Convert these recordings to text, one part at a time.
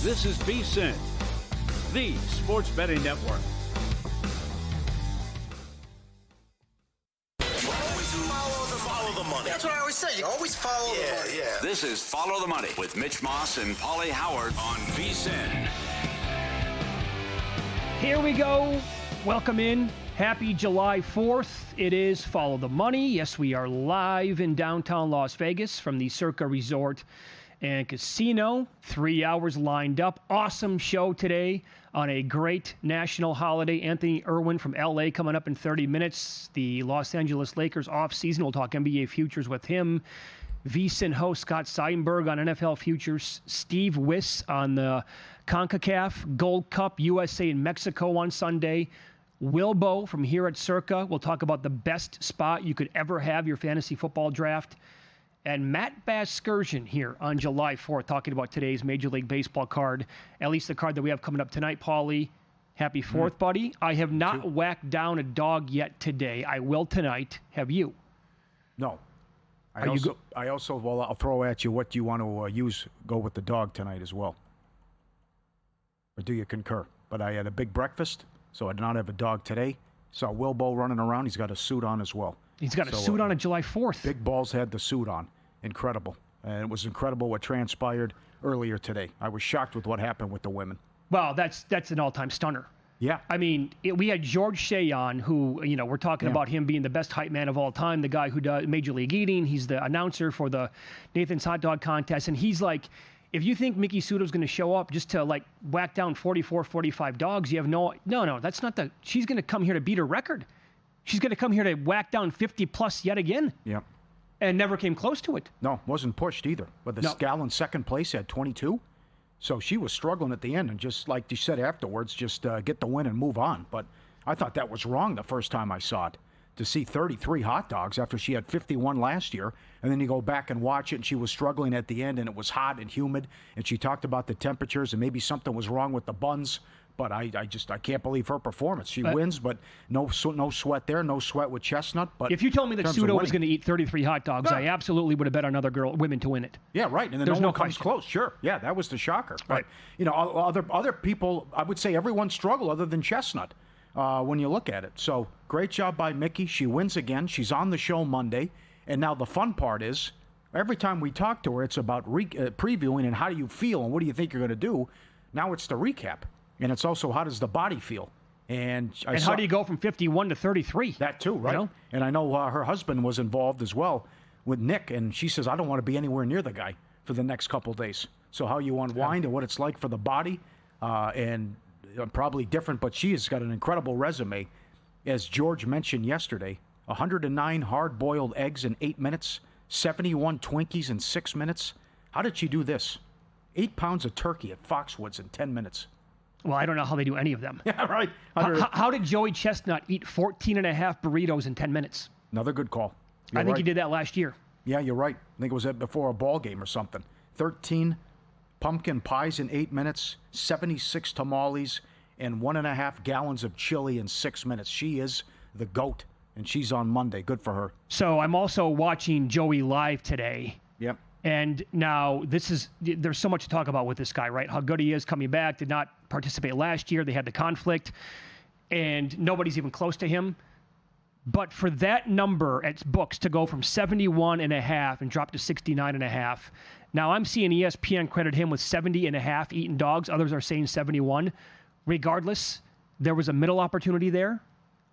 This is VSiN, the sports betting network. Follow the money. That's what I always say. You always follow the money. Yeah. This is Follow the Money with Mitch Moss and Paulie Howard on VSiN. Here we go. Welcome in. Happy July 4th. It is Follow the Money. Yes, we are live in downtown Las Vegas from the Circa Resort and Casino. 3 hours lined up. Awesome show today on a great national holiday. Anthony Irwin from LA coming up in 30 minutes. The Los Angeles Lakers offseason. We'll talk NBA futures with him. VSiN host Scott Seidenberg on NFL futures. Steve Wiss on the CONCACAF Gold Cup, USA and Mexico on Sunday. Wilbo from here at Circa. We'll talk about the best spot you could ever have your fantasy football draft. And Matt Baskersion here on July 4th talking about today's Major League Baseball card, at least the card that we have coming up tonight. Paulie, happy 4th, buddy. I have not whacked down a dog yet today. I will tonight. Have you? No. I'll throw at you what do you want to go with the dog tonight as well. Or do you concur? But I had a big breakfast, so I did not have a dog today. Saw Wilbo running around. He's got a suit on as well. He's got a suit on July 4th. Big Balls had the suit on. Incredible. And it was incredible what transpired earlier today. I was shocked with what happened with the women. Well, that's an all-time stunner. Yeah. I mean, we had George Shea on, who, we're talking about him being the best hype man of all time, the guy who does Major League Eating. He's the announcer for the Nathan's Hot Dog Contest. And he's like, if you think Miki Sudo's going to show up just to, whack down 44, 45 dogs, you have no, that's not she's going to come here to beat her record. She's going to come here to whack down 50-plus yet again. Yeah. And never came close to it. No, wasn't pushed either. But the gal in second place had 22. So she was struggling at the end. And just like you said afterwards, just get the win and move on. But I thought that was wrong the first time I saw it. To see 33 hot dogs after she had 51 last year. And then you go back and watch it, and she was struggling at the end, and it was hot and humid. And she talked about the temperatures, and maybe something was wrong with the buns. But I can't believe her performance. She wins, but no sweat there, no sweat with Chestnut. But if you told me that Sudo was going to eat 33 hot dogs, I absolutely would have bet on other women to win it. Yeah, right. And then There's no no one comes question. close. Sure. Yeah, that was the shocker. Right. But, other people, I would say everyone struggled other than Chestnut when you look at it. So great job by Mickey. She wins again. She's on the show Monday. And now the fun part is every time we talk to her, it's about previewing and how do you feel and what do you think you're going to do. Now it's the recap. And it's also how does the body feel? And how do you go from 51 to 33? That too, right? And I know her husband was involved as well with Nick. And she says, I don't want to be anywhere near the guy for the next couple days. So how you unwind and what it's like for the body and probably different. But she has got an incredible resume. As George mentioned yesterday, 109 hard-boiled eggs in 8 minutes, 71 Twinkies in 6 minutes. How did she do this? 8 pounds of turkey at Foxwoods in 10 minutes. Well, I don't know how they do any of them. Yeah, right. How did Joey Chestnut eat 14 and a half burritos in 10 minutes? Another good call. I think he did that last year. Yeah, you're right. I think it was before a ball game or something. 13 pumpkin pies in 8 minutes, 76 tamales, and 1.5 gallons of chili in 6 minutes. She is the GOAT, and she's on Monday. Good for her. So I'm also watching Joey live today. Yep. And now there's so much to talk about with this guy, right? How good he is coming back, did not participate last year. They had the conflict, and nobody's even close to him. But for that number at books to go from 71.5 and drop to 69.5, now I'm seeing ESPN credit him with 70.5 eating dogs. Others are saying 71. Regardless, there was a middle opportunity there.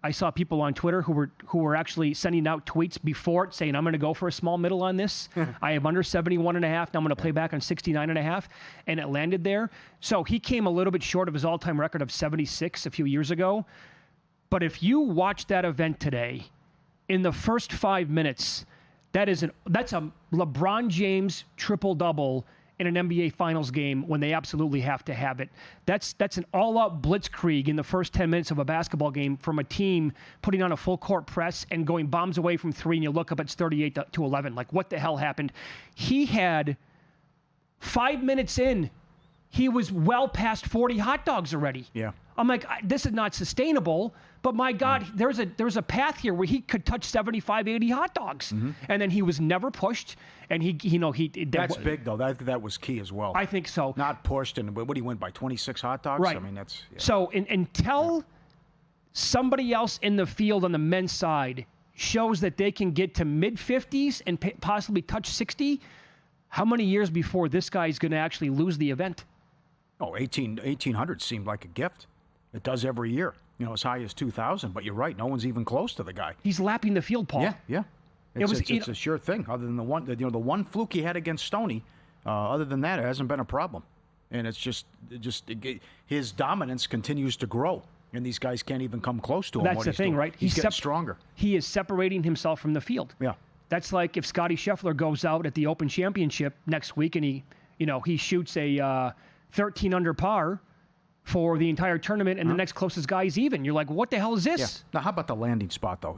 I saw people on Twitter who were actually sending out tweets before it saying, I'm going to go for a small middle on this. I am under 71.5. Now I'm going to play back on 69.5. And it landed there. So he came a little bit short of his all-time record of 76 a few years ago. But if you watch that event today, in the first 5 minutes, that's a LeBron James triple-double in an NBA Finals game when they absolutely have to have it. That's an all-out blitzkrieg in the first 10 minutes of a basketball game from a team putting on a full-court press and going bombs away from three, and you look up, it's 38-11. Like, what the hell happened? He had 5 minutes in he was well past 40 hot dogs already. Yeah. I'm like, this is not sustainable. But my God, there's a path here where he could touch 75, 80 hot dogs, and then he was never pushed. And that's big though. That was key as well. I think so. Not pushed, and what he went by 26 hot dogs. Right. I mean, that's so. Until somebody else in the field on the men's side shows that they can get to mid 50s and possibly touch 60, how many years before this guy's going to actually lose the event? Oh, 1800 seemed like a gift. It does every year. As high as 2,000. But you're right. No one's even close to the guy. He's lapping the field, Paul. Yeah. It's a sure thing. Other than the one fluke he had against Stoney. Other than that, it hasn't been a problem. And it's just his dominance continues to grow. And these guys can't even come close to him. That's the thing, right? He's getting stronger. He is separating himself from the field. Yeah. That's like if Scotty Scheffler goes out at the Open Championship next week and he shoots a 13 under par for the entire tournament, and the next closest guy is even. You're like, what the hell is this? Yeah. Now, how about the landing spot, though?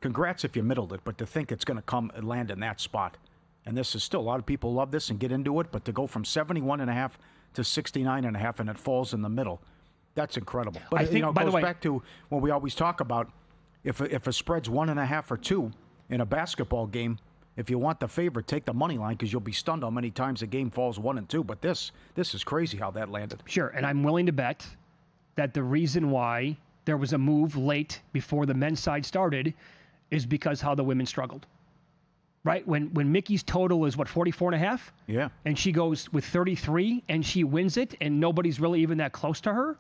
Congrats if you middled it, but to think it's going to come and land in that spot. And this is still, a lot of people love this and get into it, but to go from 71.5 to 69.5 and it falls in the middle, that's incredible. But I think, by the way, back to what we always talk about, if a spread's 1.5 or 2 in a basketball game, if you want the favorite, take the money line because you'll be stunned how many times the game falls 1 and 2. But this is crazy how that landed. Sure, and I'm willing to bet that the reason why there was a move late before the men's side started is because how the women struggled. Right? When Mickey's total is, 44.5? Yeah. And she goes with 33 and she wins it and nobody's really even that close to her,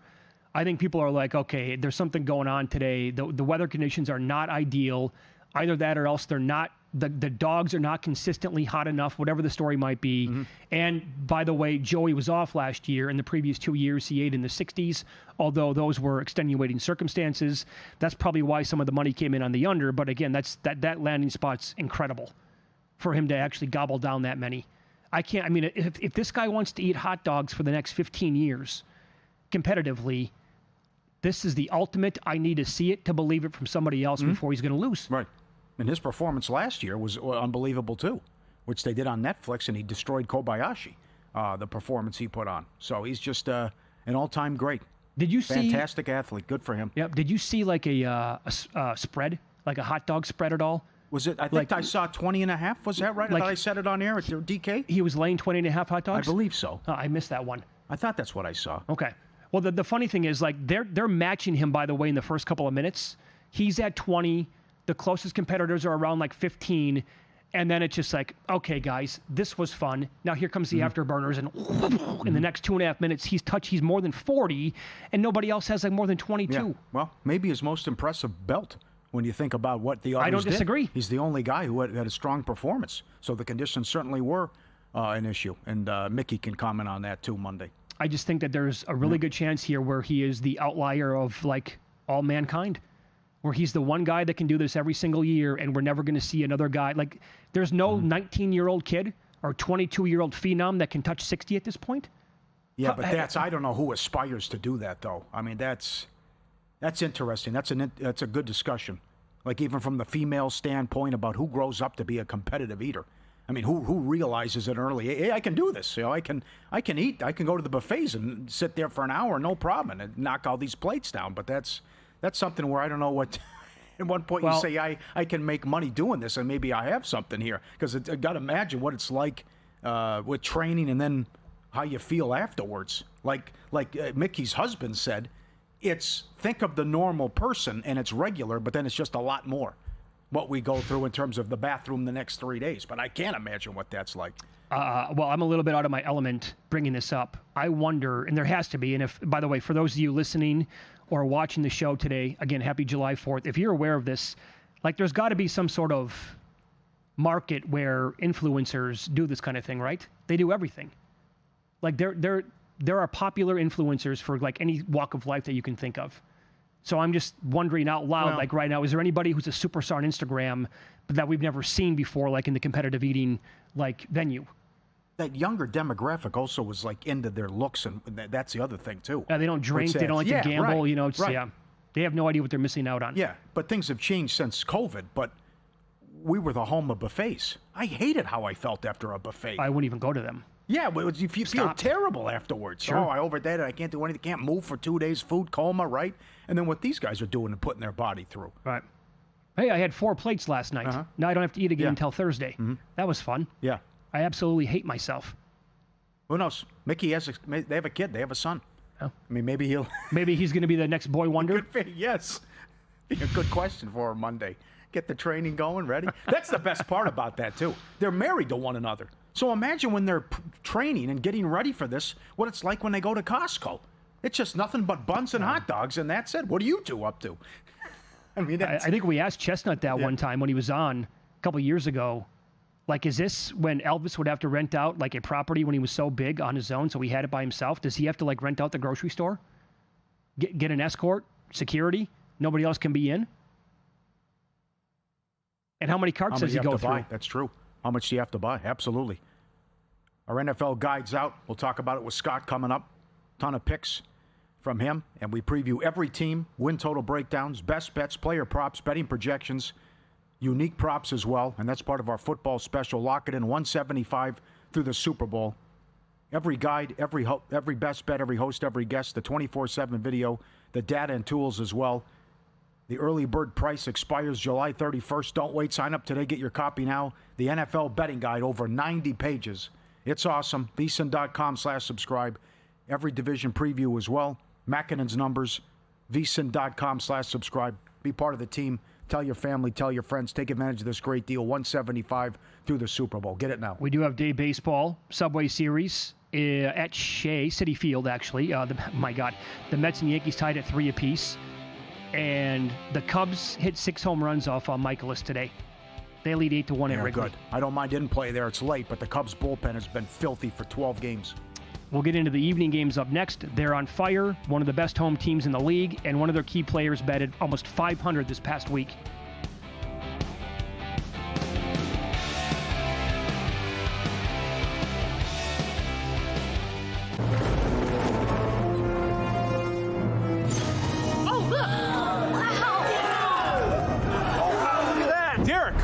I think people are like, okay, there's something going on today. The weather conditions are not ideal. Either that or else they're not. The dogs are not consistently hot enough, whatever the story might be. And by the way, Joey was off last year. In the previous 2 years, he ate in the 60s, although those were extenuating circumstances. That's probably why some of the money came in on the under. But again, that landing spot's incredible for him to actually gobble down that many. If this guy wants to eat hot dogs for the next 15 years competitively, this is the ultimate. I need to see it to believe it from somebody else before he's going to lose. Right. And his performance last year was unbelievable, too, which they did on Netflix, and he destroyed Kobayashi, the performance he put on. So he's just an all-time great. Did you see? Fantastic athlete. Good for him. Yep. Did you see like a spread, like a hot dog spread at all? Was it? I think I saw 20.5. Was that right? I thought I said it on air at DK. He was laying 20.5 hot dogs? I believe so. I missed that one. I thought that's what I saw. Okay. Well, the funny thing is, like, they're matching him, by the way, in the first couple of minutes. He's at 20. The closest competitors are around like 15. And then it's just like, okay, guys, this was fun. Now here comes the afterburners. And in the next 2.5 minutes, he's more than 40. And nobody else has like more than 22. Yeah. Well, maybe his most impressive belt when you think about what the others I don't disagree. Did. He's the only guy who had a strong performance. So the conditions certainly were an issue. And Mickey can comment on that too Monday. I just think that there's a really good chance here where he is the outlier of like all mankind, where he's the one guy that can do this every single year, and we're never going to see another guy. Like, there's no 19-year-old kid or 22-year-old phenom that can touch 60 at this point. Yeah, but I don't know who aspires to do that, though. I mean, that's interesting. That's a good discussion. Like, even from the female standpoint about who grows up to be a competitive eater. I mean, who realizes it early? Hey, I can do this. I can eat. I can go to the buffets and sit there for an hour, no problem, and knock all these plates down. But that's something where I don't know what. At one point, you say I can make money doing this, and maybe I have something here, because I got to imagine what it's like with training, and then how you feel afterwards. Like Mickey's husband said, think of the normal person, and it's regular, but then it's just a lot more. What we go through in terms of the bathroom the next 3 days. But I can't imagine what that's like. Well, I'm a little bit out of my element bringing this up. I wonder, and there has to be, and if, by the way, for those of you listening or watching the show today, again, happy July 4th, if you're aware of this, like, there's got to be some sort of market where influencers do this kind of thing, right? They do everything. Like, there are popular influencers for, like, any walk of life that you can think of. So I'm just wondering out loud, like right now, is there anybody who's a superstar on Instagram that we've never seen before, like in the competitive eating like venue? That younger demographic also was like into their looks, and that's the other thing too. Yeah, they don't drink, they don't like to gamble, right, they have no idea what they're missing out on. Yeah, but things have changed since COVID. But we were the home of buffets. I hated how I felt after a buffet. I wouldn't even go to them. Yeah, but you feel terrible afterwards. Sure. Oh, I overdid it. I can't do anything. Can't move for 2 days. Food coma, right? And then what these guys are doing and putting their body through. Right. Hey, I had 4 plates last night. Uh-huh. Now I don't have to eat again until Thursday. Mm-hmm. That was fun. Yeah. I absolutely hate myself. Who knows? Mickey they have a kid. They have a son. Oh. I mean, maybe he's going to be the next boy wonder. Could be, yes. Be a good question for him Monday. Get the training going, ready? That's the best part about that, too. They're married to one another. So imagine when they're training and getting ready for this, what it's like when they go to Costco. It's just nothing but buns and hot dogs, and that's it. What are you two up to? I mean, I think we asked Chestnut that one time when he was on a couple of years ago. Like, is this when Elvis would have to rent out, like, a property when he was so big on his own, so he had it by himself? Does he have to, like, rent out the grocery store? Get an escort? Security? Nobody else can be in? And how many carts does he go through? That's true. How much do you have to buy? Absolutely. Our NFL guide's out. We'll talk about it with Scott coming up. Ton of picks from him. And we preview every team, win total breakdowns, best bets, player props, betting projections, unique props as well. And that's part of our football special. Lock it in 175 through the Super Bowl. Every guide, every best bet, every host, every guest, the 24/7 video, the data and tools as well. The early bird price expires July 31st. Don't wait. Sign up today. Get your copy now. The NFL betting guide, over 90 pages. It's awesome. VSiN.com/subscribe. Every division preview as well. Makinen's numbers. VSiN.com/subscribe. Be part of the team. Tell your family. Tell your friends. Take advantage of this great deal. 175 through the Super Bowl. Get it now. We do have day baseball, Subway Series at Shea City Field, actually. My God. The Mets and Yankees tied at 3 apiece. And the Cubs hit 6 home runs off on Michaelis today. They lead 8-1 at Wrigley. Good. I don't mind in play there. It's late, but the Cubs bullpen has been filthy for 12 games. We'll get into the evening games up next. They're on fire, one of the best home teams in the league, and one of their key players batted almost 500 this past week.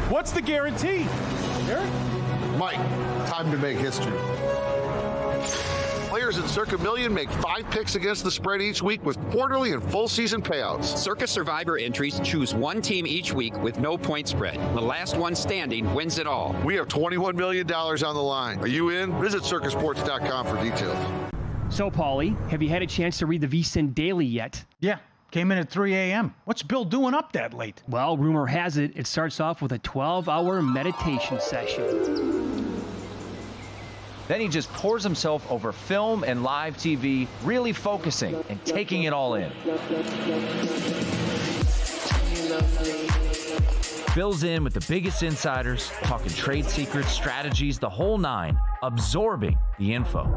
What's the guarantee? Eric? Mike, time to make history. Players in Circa Million make 5 picks against the spread each week with quarterly and full season payouts. Circa Survivor entries choose one team each week with no point spread. The last one standing wins it all. We have $21 million on the line. Are you in? Visit circasports.com for details. So, Paulie, have you had a chance to read the VSiN Daily yet? Yeah. Came in at 3 a.m. What's Bill doing up that late? Well, rumor has it, it starts off with a 12-hour meditation session. Then he just pours himself over film and live TV, really focusing and taking it all in. Bill's in with the biggest insiders, talking trade secrets, strategies, the whole nine, absorbing the info.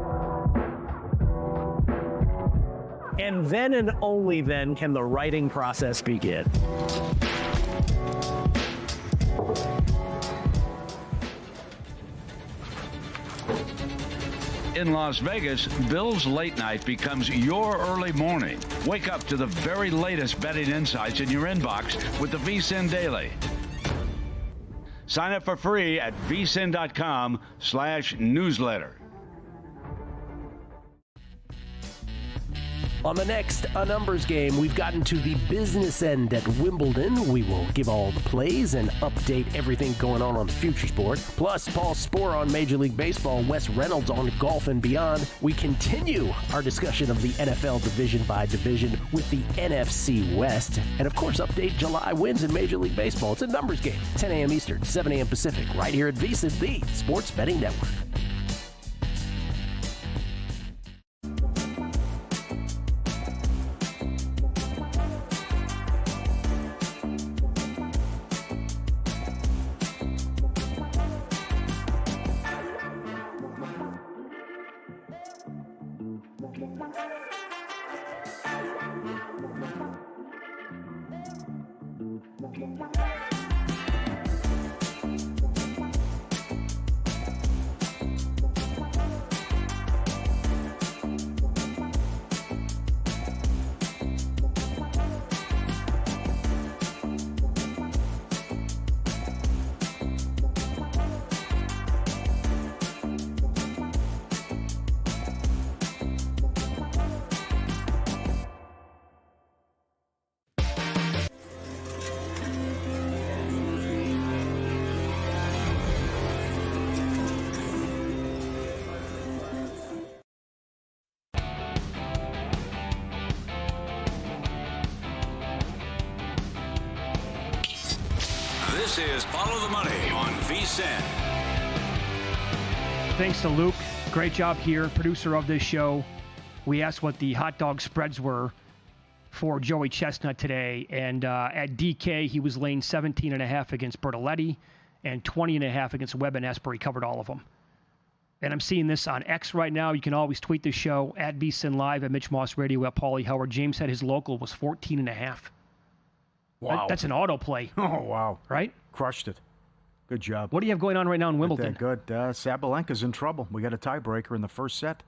And then and only then can the writing process begin. In Las Vegas, Bill's late night becomes your early morning. Wake up to the very latest betting insights in your inbox with the VSiN Daily. Sign up for free at vsin.com/newsletter. On the next A Numbers Game, we've gotten to the business end at Wimbledon. We will give all the plays and update everything going on the future sport. Plus, Paul Sporer on Major League Baseball, Wes Reynolds on golf and beyond. We continue our discussion of the NFL division by division with the NFC West. And, of course, update July wins in Major League Baseball. It's A Numbers Game, 10 a.m. Eastern, 7 a.m. Pacific, right here at VSiN, the Sports Betting Network. This is Follow the Money on VSiN. Thanks to Luke. Great job here, producer of this show. We asked what the hot dog spreads were for Joey Chestnut today, and at DK, he was laying 17.5 against Bertoletti and 20.5 against Webb and Esper. He covered all of them. And I'm seeing this on X right now. You can always tweet the show at VSiN Live, at Mitch Moss Radio, at Paulie Howard. James said his local was 14.5. Wow. That's an auto play. Oh, wow. Right? Crushed it. Good job. What do you have going on right now in Wimbledon? Good. Sabalenka's in trouble. We got a tiebreaker in the first set.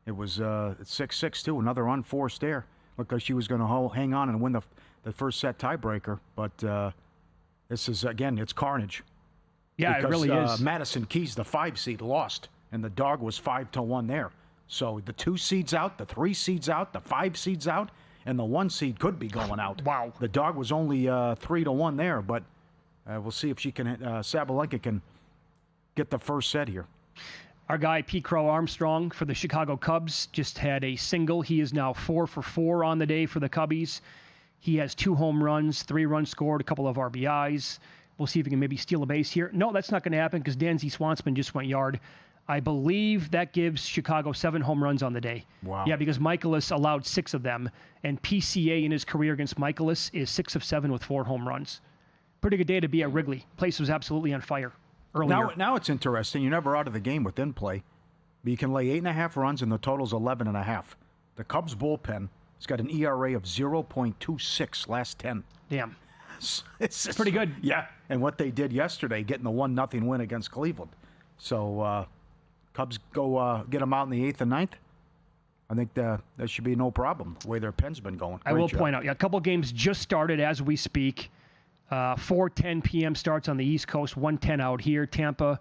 It was 6-6, too. Another unforced error. Looked like she was going to hang on and win the first set tiebreaker. But this is, again, it's carnage. Yeah, because, it really is. Madison Keys, the 5 seed, lost. And the dog was 5-1 there. So the 2 seeds out, the 3 seeds out, the 5 seeds out, and the 1 seed could be going out. Wow. The dog was only 3-1 there, but we'll see if Sabalenka can get the first set here. Our guy, P. Crow Armstrong, for the Chicago Cubs, just had a single. He is now 4 for 4 on the day for the Cubbies. He has 2 home runs, 3 runs scored, a couple of RBIs. We'll see if he can maybe steal a base here. No, that's not going to happen because Dansby Swanson just went yard. I believe that gives Chicago 7 home runs on the day. Wow. Yeah, because Michaelis allowed 6 of them, and PCA in his career against Michaelis is 6 of 7 with 4 home runs. Pretty good day to be at Wrigley. Place was absolutely on fire earlier. Now it's interesting. You're never out of the game with in play. But you can lay 8.5 runs, and the total's 11.5. The Cubs bullpen has got an ERA of 0.26 last 10. Damn. It's pretty good. Yeah, and what they did yesterday, getting the 1-0 win against Cleveland. So Cubs go get them out in the 8th and 9th. I think that should be no problem, the way their pen's been going. I will point out, a couple games just started as we speak. 4:10 p.m. starts on the East Coast, 1:10 out here. Tampa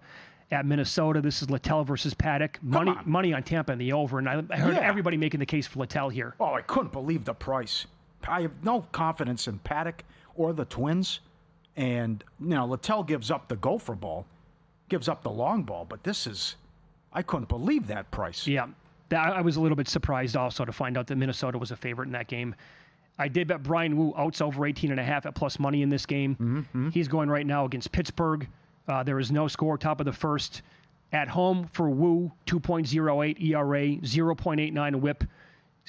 at Minnesota. This is Littell versus Paddock. Money on Tampa in the over, and I heard everybody making the case for Littell here. Oh, I couldn't believe the price. I have no confidence in Paddock or the Twins. And, Littell gives up the gopher ball, gives up the long ball, but I couldn't believe that price. Yeah, I was a little bit surprised also to find out that Minnesota was a favorite in that game. I did bet Brian Wu outs over 18.5 at plus money in this game. Mm-hmm. He's going right now against Pittsburgh. There is no score, top of the first. At home for Wu, 2.08 ERA, 0.89 whip.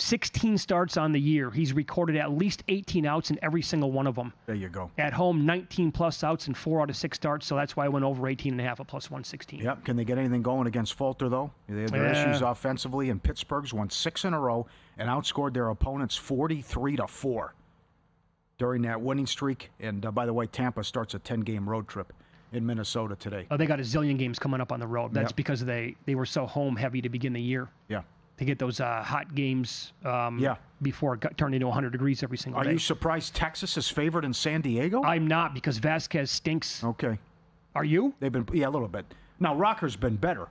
16 starts on the year. He's recorded at least 18 outs in every single one of them. There you go. At home, 19-plus outs in 4 out of 6 starts, so that's why I went over 18.5 at plus 116. Yep. Can they get anything going against Falter, though? They had their issues offensively, and Pittsburgh's won 6 in a row and outscored their opponents 43-4 during that winning streak. And, by the way, Tampa starts a 10-game road trip in Minnesota today. Oh, they got a zillion games coming up on the road. That's because they were so home-heavy to begin the year. Yeah. To get those hot games before it turned into 100 degrees every single day. Are you surprised Texas is favored in San Diego? I'm not, because Vasquez stinks. Okay. Are you? They've been, a little bit. Now, Rocker's been better,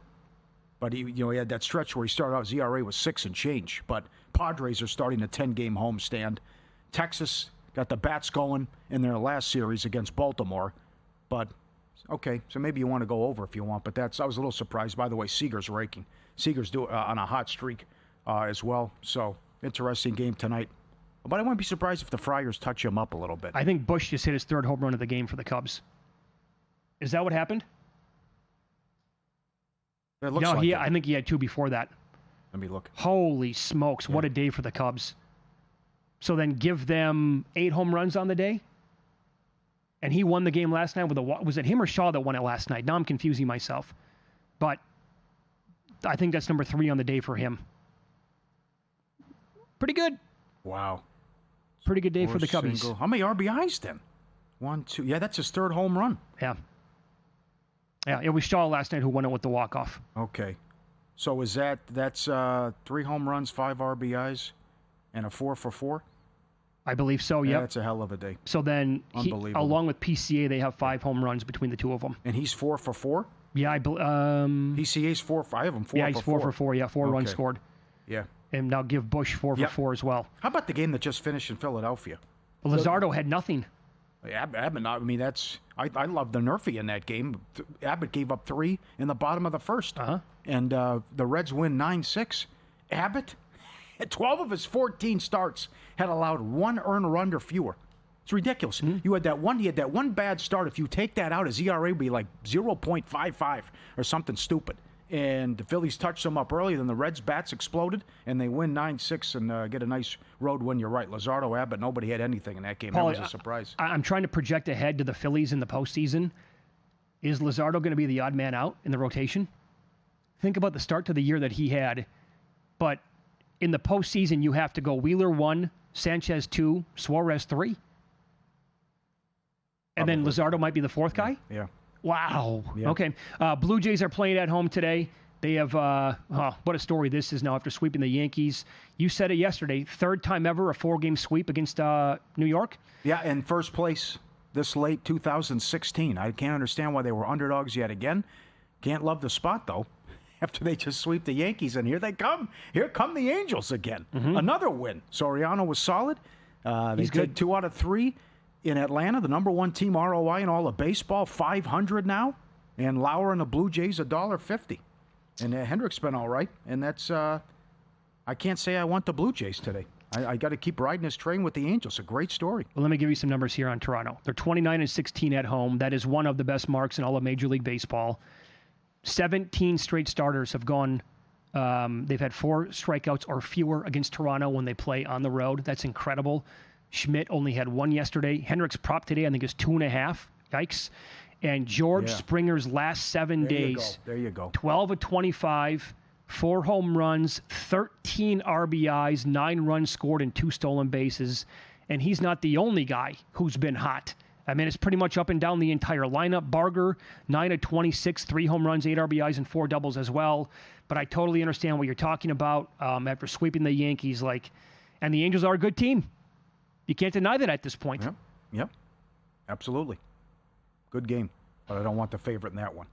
but he had that stretch where he started out, his ERA was 6 and change, but Padres are starting a 10-game homestand. Texas got the bats going in their last series against Baltimore, but okay, so maybe you want to go over if you want, but I was a little surprised. By the way, Seager's raking. Seager's on a hot streak as well. So, interesting game tonight. But I wouldn't be surprised if the Friars touch him up a little bit. I think Bush just hit his 3rd home run of the game for the Cubs. Is that what happened? It looks like I think he had 2 before that. Let me look. Holy smokes, what a day for the Cubs. So then give them 8 home runs on the day? And he won the game last night with was it him or Shaw that won it last night? Now I'm confusing myself. But I think that's number 3 on the day for him. Pretty good. Wow. Pretty good day for the Cubbies. Single. How many RBIs then? 1, 2. Yeah, that's his 3rd home run. Yeah. Yeah, it was Shaw last night who won it with the walk-off. Okay. So that's 3 home runs, 5 RBIs, and a 4 for 4? I believe so, yeah. That's a hell of a day. So then, along with PCA, they have 5 home runs between the 2 of them. And he's 4 for 4? Yeah, PCA's 4 for 5. I have him 4 for 4. Yeah, he's 4 for 4. Yeah, 4 runs scored. Yeah. And now give Bush 4 for 4 as well. How about the game that just finished in Philadelphia? Luzardo had nothing. Abbott, I mean, I love the Nerfy in that game. Abbott gave up 3 in the bottom of the first. Uh-huh. And the Reds win 9-6. Abbott, at 12 of his 14 starts, had allowed 1 earned run or fewer. It's ridiculous. He had that one bad start. If you take that out, his ERA would be like 0.55 or something stupid. And the Phillies touched them up early, then the Reds' bats exploded, and they win 9-6 and get a nice road win. You're right. Luzardo, Abbott, nobody had anything in that game. Paulie, that was a surprise. I'm trying to project ahead to the Phillies in the postseason. Is Luzardo going to be the odd man out in the rotation? Think about the start to the year that he had. But in the postseason, you have to go Wheeler 1, Sanchez 2, Suarez 3. And then Luzardo might be the fourth guy? Yeah. Wow. Yeah. Okay. Blue Jays are playing at home today. They have, what a story this is now after sweeping the Yankees. You said it yesterday, third time ever, a 4-game sweep against New York? Yeah, and first place this late 2016. I can't understand why they were underdogs yet again. Can't love the spot, though, after they just sweep the Yankees. And here they come. Here come the Angels again. Another win. Soriano was solid. He's good. 2 out of 3. In Atlanta, the number 1 team ROI in all of baseball, 500 now. And Lauer and the Blue Jays, $1.50. And Hendrick's been all right. And that's, I can't say I want the Blue Jays today. I got to keep riding this train with the Angels. A great story. Well, let me give you some numbers here on Toronto. They're 29-16 at home. That is one of the best marks in all of Major League Baseball. 17 straight starters have gone. They've had 4 strikeouts or fewer against Toronto when they play on the road. That's incredible. Schmidt only had 1 yesterday. Hendrick's prop today, I think, is 2.5. Yikes. And George Springer's last 7 days. There you go. 12 of 25, 4 home runs, 13 RBIs, 9 runs scored, and 2 stolen bases. And he's not the only guy who's been hot. I mean, it's pretty much up and down the entire lineup. Barger, 9 of 26, 3 home runs, 8 RBIs, and 4 doubles as well. But I totally understand what you're talking about after sweeping the Yankees. And the Angels are a good team. You can't deny that at this point. Yep. Absolutely. Good game. But I don't want the favorite in that one.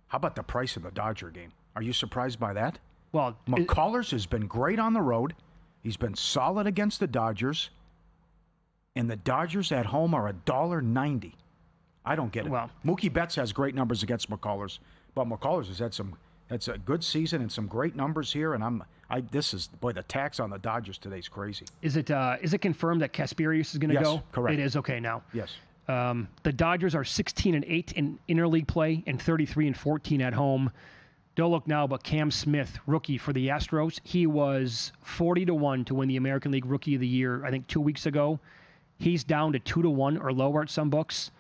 How about the price of the Dodger game? Are you surprised by that? Well, McCullers has been great on the road. He's been solid against the Dodgers. And the Dodgers at home are $1.90. I don't get it. Well, Mookie Betts has great numbers against McCullers. But McCullers has had that's a good season and some great numbers here. And the tax on the Dodgers today is crazy. Is it confirmed that Kasperius is going to go? Yes, correct. It is okay now. Yes. The Dodgers are 16-8 in interleague play and 33-14 at home. Don't look now, but Cam Smith, rookie for the Astros, he was 40-1 to win the American League Rookie of the Year, I think 2 weeks ago. He's down to 2-1 or lower at some books.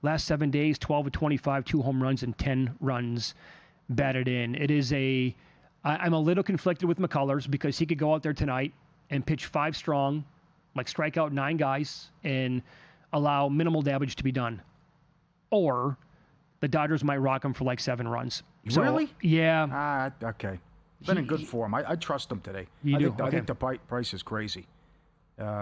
Last 7 days, 12 of 25, 2 home runs and 10 runs batted in. I'm a little conflicted with McCullers because he could go out there tonight and pitch 5 strong, strike out 9 guys and allow minimal damage to be done. Or the Dodgers might rock him for 7 runs. So, really? Yeah. Okay. Been in good form. I trust him today. I think the price is crazy.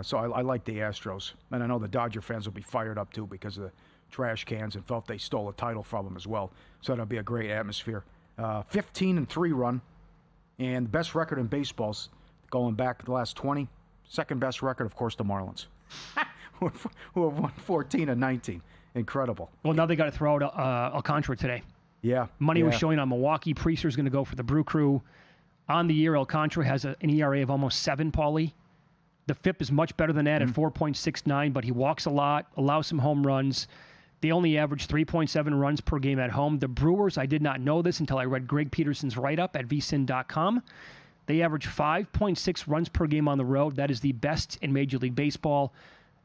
So I like the Astros. And I know the Dodger fans will be fired up, too, because of the trash cans and felt they stole a title from them as well. So that'll be a great atmosphere. 15-3 run. And the best record in baseball's going back the last 20. Second best record, of course, the Marlins, who have won 14-19. Incredible. Well, now they got to throw out Alcantara today. Yeah. Money was showing on Milwaukee. Priester's going to go for the Brew Crew. On the year, Alcantara has an ERA of almost 7, Paulie. The FIP is much better than that at 4.69, but he walks a lot, allows some home runs. They only average 3.7 runs per game at home. The Brewers, I did not know this until I read Greg Peterson's write-up at VSiN.com. They average 5.6 runs per game on the road. That is the best in Major League Baseball.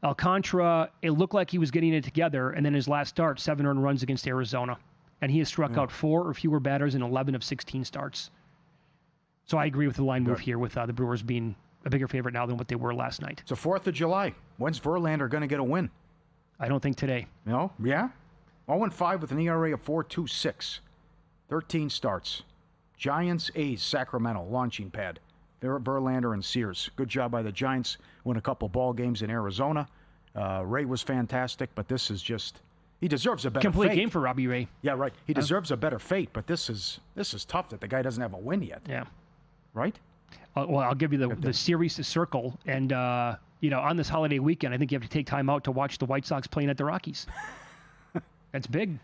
Alcantara, it looked like he was getting it together, and then his last start, 7 earned runs against Arizona. And he has struck out 4 or fewer batters in 11 of 16 starts. So I agree with the line move here with the Brewers being a bigger favorite now than what they were last night. It's the 4th of July. When's Verlander going to get a win? I don't think today. No? Yeah? 0-5 with an ERA of 4.26. 13 starts. Giants, A's, Sacramento, launching pad. Verlander and Sears. Good job by the Giants. Win a couple ball games in Arizona. Ray was fantastic, but this is just... He deserves a better complete fate. Game for Robbie Ray. Yeah, right. He deserves a better fate, but this is tough that the guy doesn't have a win yet. Yeah. Right? Well, I'll give you the series to circle. And, on this holiday weekend, I think you have to take time out to watch the White Sox playing at the Rockies. That's big.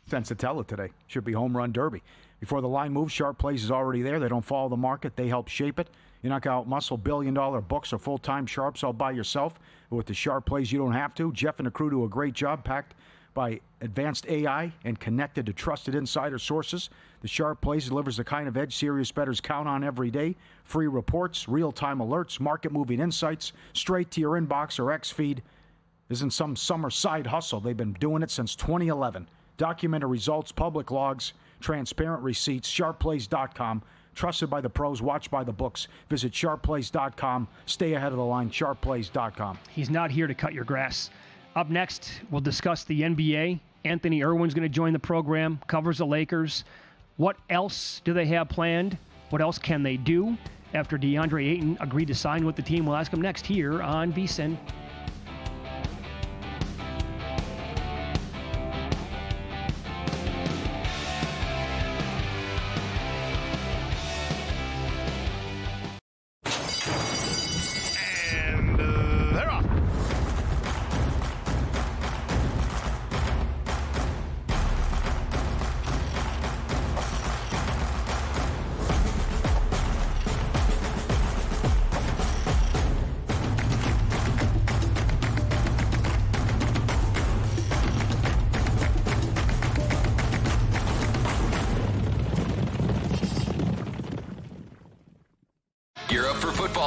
Sensatella today. Should be home run derby. Before the line moves, Sharp Plays is already there. They don't follow the market. They help shape it. You're not going to outmuscle billion-dollar books or full-time sharps all by yourself. With the sharp plays, you don't have to. Jeff and the crew do a great job, packed by advanced AI and connected to trusted insider sources. The Sharp Plays delivers the kind of edge serious bettors count on every day. Free reports, real-time alerts, market-moving insights, straight to your inbox or X feed. Isn't some summer side hustle. They've been doing it since 2011. Documented results, public logs, transparent receipts, sharpplays.com. Trusted by the pros, watched by the books. Visit sharpplays.com. Stay ahead of the line, sharpplays.com. He's not here to cut your grass. Up next, we'll discuss the NBA. Anthony Irwin's going to join the program, covers the Lakers. What else do they have planned? What else can they do after DeAndre Ayton agreed to sign with the team? We'll ask him next here on VSiN.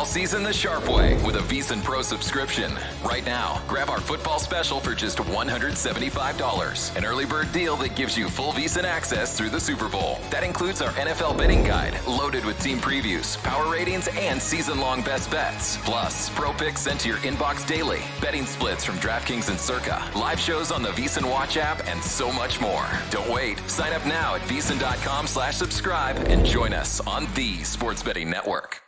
Season the sharp way with a VSiN Pro subscription. Right now, grab our football special for just $175. An early bird deal that gives you full VSiN access through the Super Bowl. That includes our NFL betting guide, loaded with team previews, power ratings, and season-long best bets. Plus, pro picks sent to your inbox daily, betting splits from DraftKings and Circa, live shows on the VSiN Watch app, and so much more. Don't wait. Sign up now at VSiN.com/subscribe and join us on the Sports Betting Network.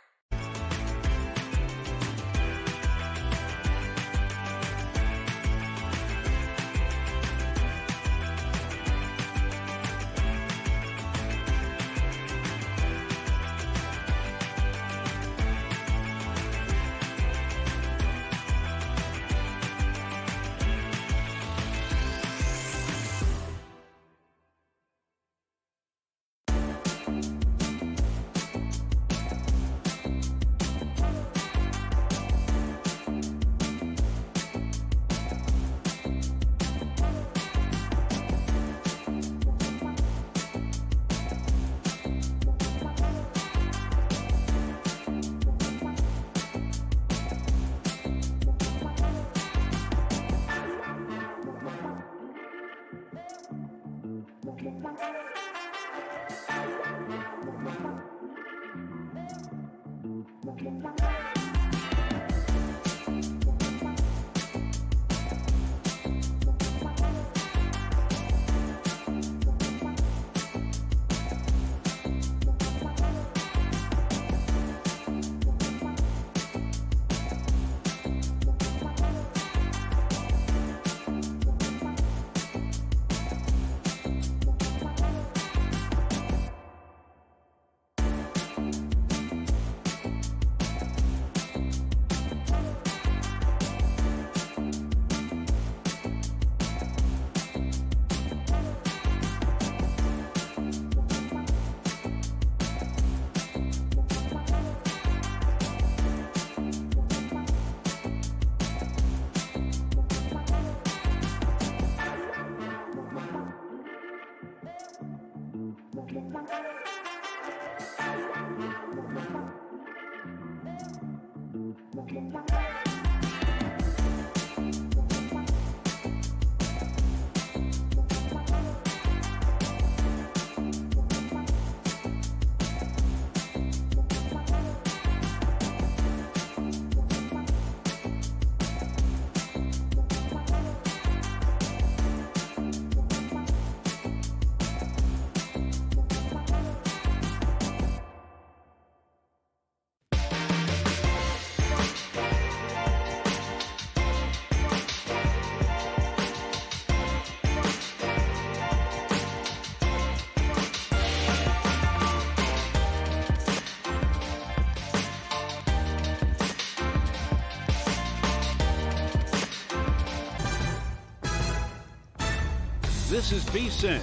This is VSiN,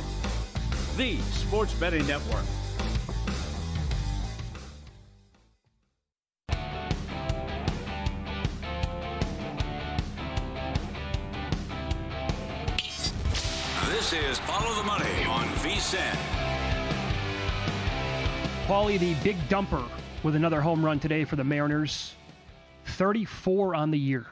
the Sports Betting Network. This is Follow the Money on VSiN. Paulie, the big dumper, with another home run today for the Mariners. 34 on the year.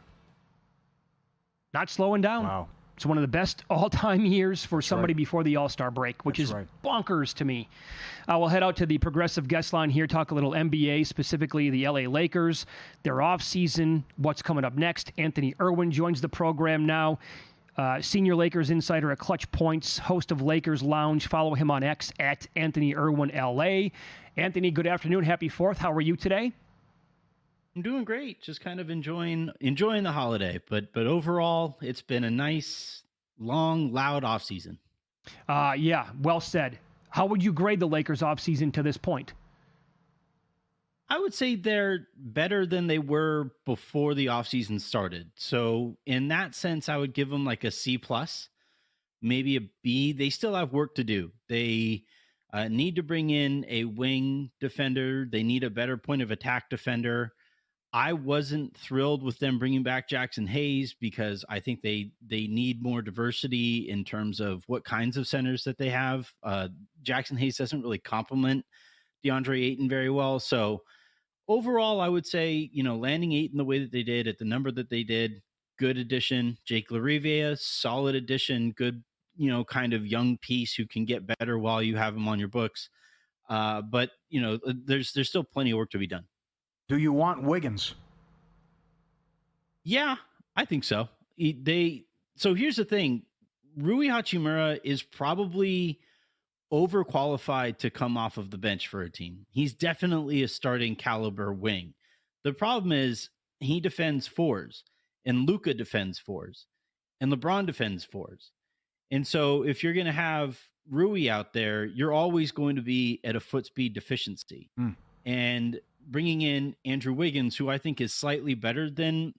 Not slowing down. Wow. It's one of the best all-time years for somebody before the All-Star break, which is bonkers to me. We'll head out to the Progressive guest line here, talk a little NBA, specifically the LA Lakers, their off-season, what's coming up next. Anthony Irwin joins the program now. Senior Lakers insider at Clutch Points, host of Lakers Lounge. Follow him on X at Anthony Irwin LA. Anthony, good afternoon. Happy 4th. How are you today? I'm doing great. Just kind of enjoying the holiday, but overall, it's been a nice, long, loud offseason. Yeah, well said. How would you grade the Lakers offseason to this point? I would say they're better than they were before the offseason started. So in that sense, I would give them like a C+, maybe a B. They still have work to do. They need to bring in a wing defender. They need a better point of attack defender. I wasn't thrilled with them bringing back Jackson Hayes because I think they need more diversity in terms of what kinds of centers that they have. Jackson Hayes doesn't really complement DeAndre Ayton very well. So overall, I would say, landing Ayton the way that they did at the number that they did, good addition. Jake LaRivia, solid addition, good, kind of young piece who can get better while you have him on your books. But there's still plenty of work to be done. Do you want Wiggins? Yeah, I think so. So here's the thing. Rui Hachimura is probably overqualified to come off of the bench for a team. He's definitely a starting caliber wing. The problem is he defends fours, and Luka defends fours, and LeBron defends fours. And so if you're going to have Rui out there, you're always going to be at a foot speed deficiency. And bringing in Andrew Wiggins, who I think is slightly better than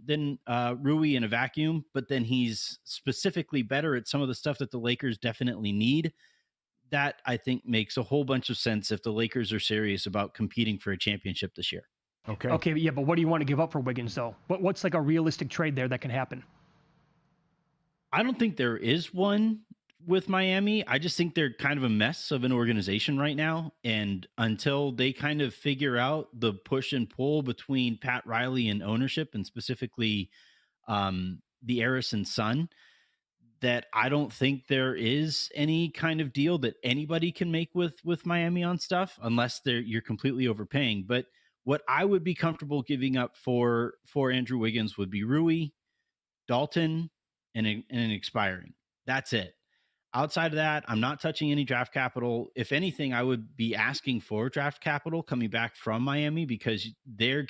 Rui in a vacuum, but then he's specifically better at some of the stuff that the Lakers definitely need. That, I think, makes a whole bunch of sense if the Lakers are serious about competing for a championship this year. Okay, yeah, but what do you want to give up for Wiggins, though? What's like a realistic trade there that can happen? I don't think there is one with Miami. I just think they're kind of a mess of an organization right now. And until they kind of figure out the push and pull between Pat Riley and ownership, and specifically the heiress and son, that I don't think there is any kind of deal that anybody can make with Miami on stuff, unless you're completely overpaying. But what I would be comfortable giving up for Andrew Wiggins would be Rui, Dalton, and an expiring. That's it. Outside of that, I'm not touching any draft capital. If anything, I would be asking for draft capital coming back from Miami, because they're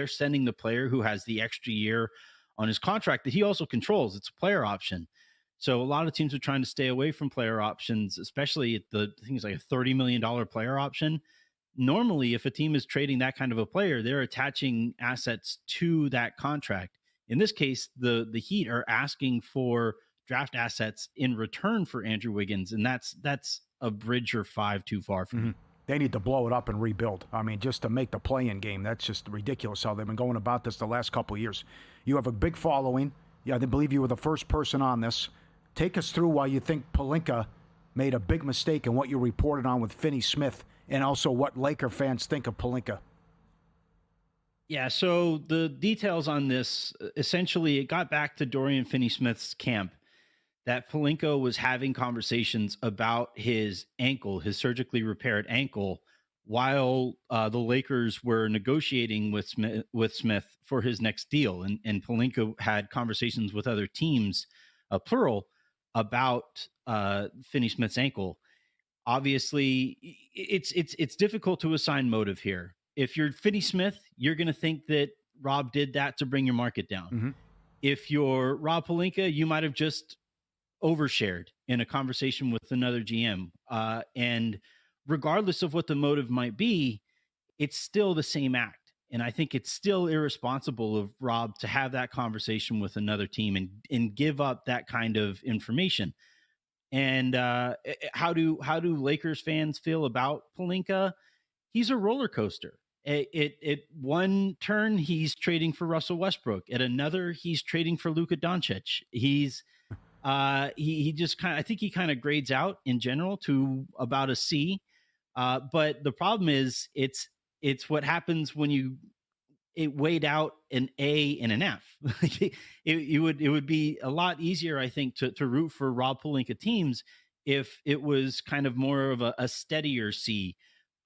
sending the player who has the extra year on his contract that he also controls. It's a player option. So a lot of teams are trying to stay away from player options, especially at I think it's like a $30 million player option. Normally, if a team is trading that kind of a player, they're attaching assets to that contract. In this case, the Heat are asking for draft assets in return for Andrew Wiggins, and that's a bridge or five too far for me. They need to blow it up and rebuild. I mean, just to make the play-in game, that's just ridiculous how they've been going about this the last couple of years. You have a big following. Yeah, I believe you were the first person on this. Take us through why you think Pelinka made a big mistake and what you reported on with Finney Smith, and also what Laker fans think of Pelinka. Yeah, so the details on this, essentially, it got back to Dorian Finney-Smith's camp that Pelinka was having conversations about his ankle, his surgically repaired ankle, while the Lakers were negotiating with Smith for his next deal. And Pelinka had conversations with other teams, plural, about Finney-Smith's ankle. Obviously, it's difficult to assign motive here. If you're Finney-Smith, you're going to think that Rob did that to bring your market down. If you're Rob Pelinka, you might have just overshared in a conversation with another GM. And regardless of what the motive might be, it's still the same act. And I think it's still irresponsible of Rob to have that conversation with another team and give up that kind of information. And how do Lakers fans feel about Pelinka? He's a roller coaster. At one turn, he's trading for Russell Westbrook. At another, he's trading for Luka Doncic. He's he just I think he kind of grades out in general to about a C. But the problem is it's what happens when it weighed out an A and an F. it would be a lot easier, I think, to root for Rob Pelinka teams if it was kind of more of a steadier C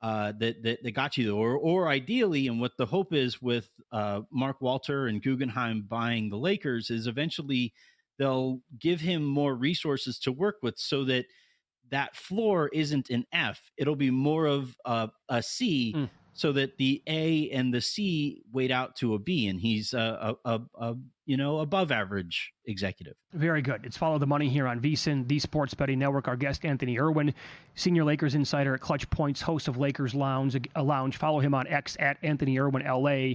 that got you there, or ideally, and what the hope is with Mark Walter and Guggenheim buying the Lakers is eventually they'll give him more resources to work with so that floor isn't an F. It'll be more of a C, so that the A and the C weighed out to a B, and he's above average executive. Very good. It's Follow the Money here on VSiN, the Sports Betting Network. Our guest, Anthony Irwin, senior Lakers insider at Clutch Points, host of Lakers Lounge. Follow him on X at Anthony Irwin LA.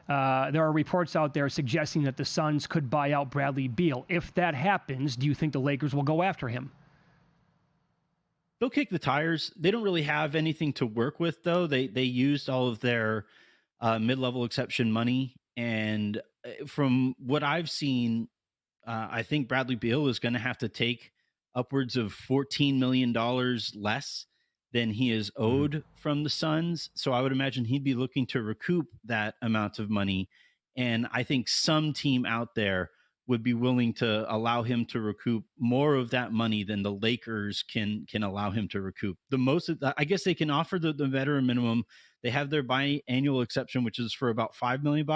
There are reports out there suggesting that the Suns could buy out Bradley Beal. If that happens, do you think the Lakers will go after him? They'll kick the tires. They don't really have anything to work with, though. They used all of their mid-level exception money, and from what I've seen, I think Bradley Beal is going to have to take upwards of $14 million less than he is owed from the Suns. So I would imagine he'd be looking to recoup that amount of money, and I think some team out there would be willing to allow him to recoup more of that money than the Lakers can allow him to recoup. The most, I guess, they can offer the veteran minimum. They have their biannual exception, which is for about $5 million.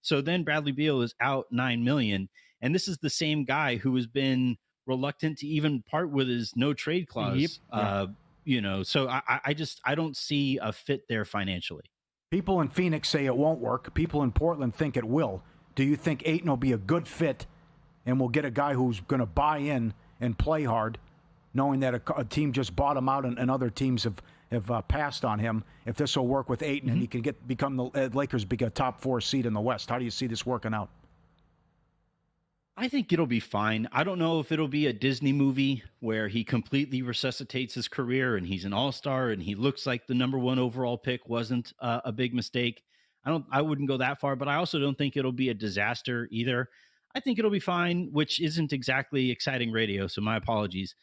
So then Bradley Beal is out $9 million, and this is the same guy who has been reluctant to even part with his no trade clause. Yep. So I don't see a fit there financially. People in Phoenix say it won't work. People in Portland think it will. Do you think Ayton will be a good fit and we'll get a guy who's going to buy in and play hard, knowing that a team just bought him out and other teams have passed on him? If this will work with Ayton and he can become the Lakers, be a top 4 seed in the West, how do you see this working out? I think it'll be fine. I don't know if it'll be a Disney movie where he completely resuscitates his career and he's an all-star and he looks like the number 1 overall pick wasn't a big mistake. I wouldn't go that far, but I also don't think it'll be a disaster either. I think it'll be fine, which isn't exactly exciting radio, so my apologies.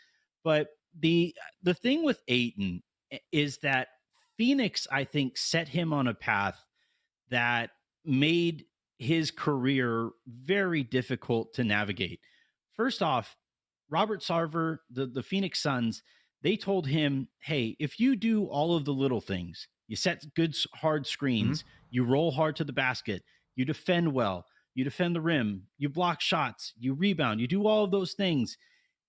But the thing with Ayton is that Phoenix, I think, set him on a path that made his career very difficult to navigate. First off, Robert Sarver, the Phoenix Suns, they told him, hey, if you do all of the little things, you set good, hard screens, you roll hard to the basket, you defend well, you defend the rim, you block shots, you rebound, you do all of those things,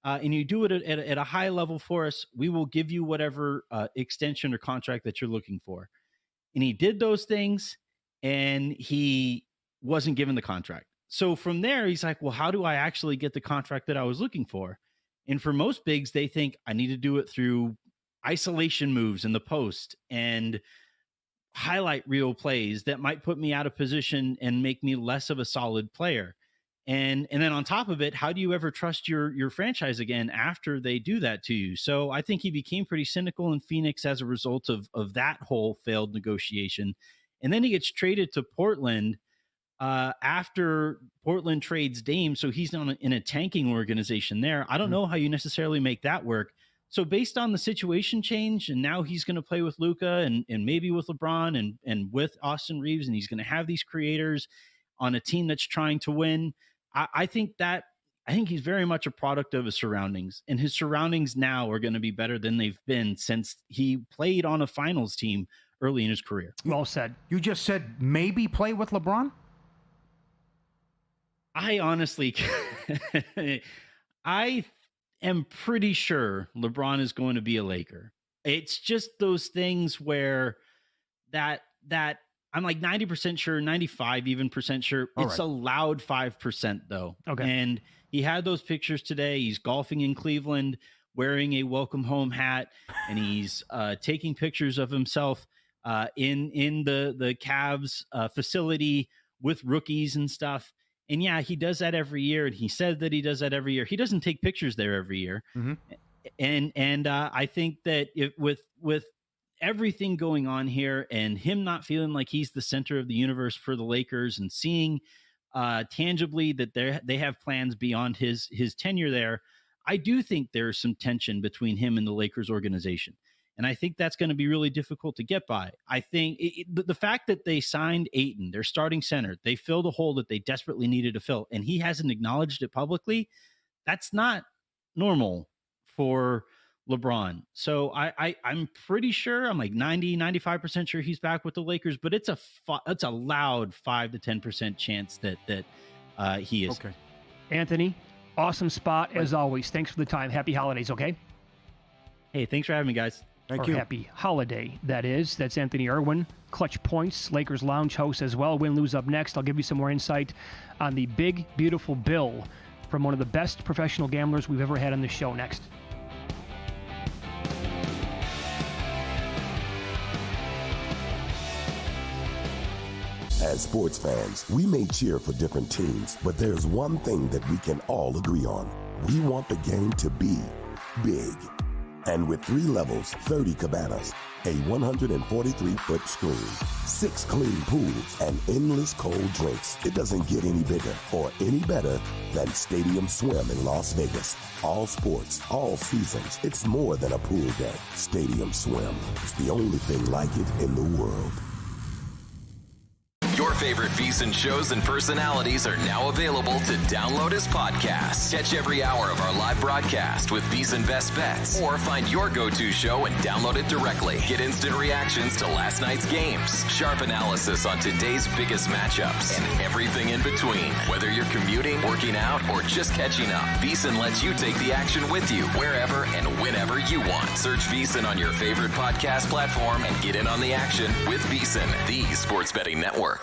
and you do it at a high level for us, we will give you whatever extension or contract that you're looking for. And he did those things, and he wasn't given the contract. So from there, he's like, well, how do I actually get the contract that I was looking for? And for most bigs, they think I need to do it through isolation moves in the post and highlight reel plays that might put me out of position and make me less of a solid player. And then on top of it, how do you ever trust your franchise again after they do that to you? So I think he became pretty cynical in Phoenix as a result of that whole failed negotiation. And then he gets traded to Portland after Portland trades Dame. So he's not in a tanking organization there. I don't know how you necessarily make that work. So based on the situation change, and now he's going to play with Luka and maybe with LeBron and with Austin Reeves, and he's going to have these creators on a team that's trying to win. I think he's very much a product of his surroundings, and his surroundings now are going to be better than they've been since he played on a finals team early in his career. Well said. You just said maybe play with LeBron? I honestly, I am pretty sure LeBron is going to be a Laker. It's just those things where that I'm like 90% sure, 95 even percent sure. It's a loud 5% though. Okay. And he had those pictures today. He's golfing in Cleveland, wearing a welcome home hat, and he's taking pictures of himself in the Cavs facility with rookies and stuff. And yeah, he does that every year, and he said that he does that every year. He doesn't take pictures there every year. And I think that with everything going on here and him not feeling like he's the center of the universe for the Lakers and seeing tangibly that they have plans beyond his tenure there, I do think there's some tension between him and the Lakers organization. And I think that's going to be really difficult to get by. I think the fact that they signed Ayton, their starting center, they filled a hole that they desperately needed to fill, and he hasn't acknowledged it publicly. That's not normal for LeBron. So I'm pretty sure, I'm like 95% sure he's back with the Lakers, but it's a loud 5 to 10% chance that he is. Okay. Anthony, awesome spot as always. Thanks for the time. Happy holidays, okay? Hey, thanks for having me, guys. Thank you. Happy holiday, that is. That's Anthony Irwin, Clutch Points, Lakers Lounge host as well. Win, lose up next. I'll give you some more insight on the big, beautiful bill from one of the best professional gamblers we've ever had on the show next. As sports fans, we may cheer for different teams, but there's one thing that we can all agree on. We want the game to be big. And with 3 levels, 30 cabanas, a 143-foot screen, 6 clean pools, and endless cold drinks, it doesn't get any bigger or any better than Stadium Swim in Las Vegas. All sports, all seasons. It's more than a pool deck. Stadium Swim is the only thing like it in the world. Your favorite VSiN shows and personalities are now available to download as podcasts. Catch every hour of our live broadcast with VSiN Best Bets, or find your go-to show and download it directly. Get instant reactions to last night's games, sharp analysis on today's biggest matchups, and everything in between. Whether you're commuting, working out, or just catching up, VSiN lets you take the action with you wherever and whenever you want. Search VSiN on your favorite podcast platform and get in on the action with VSiN, the sports betting network.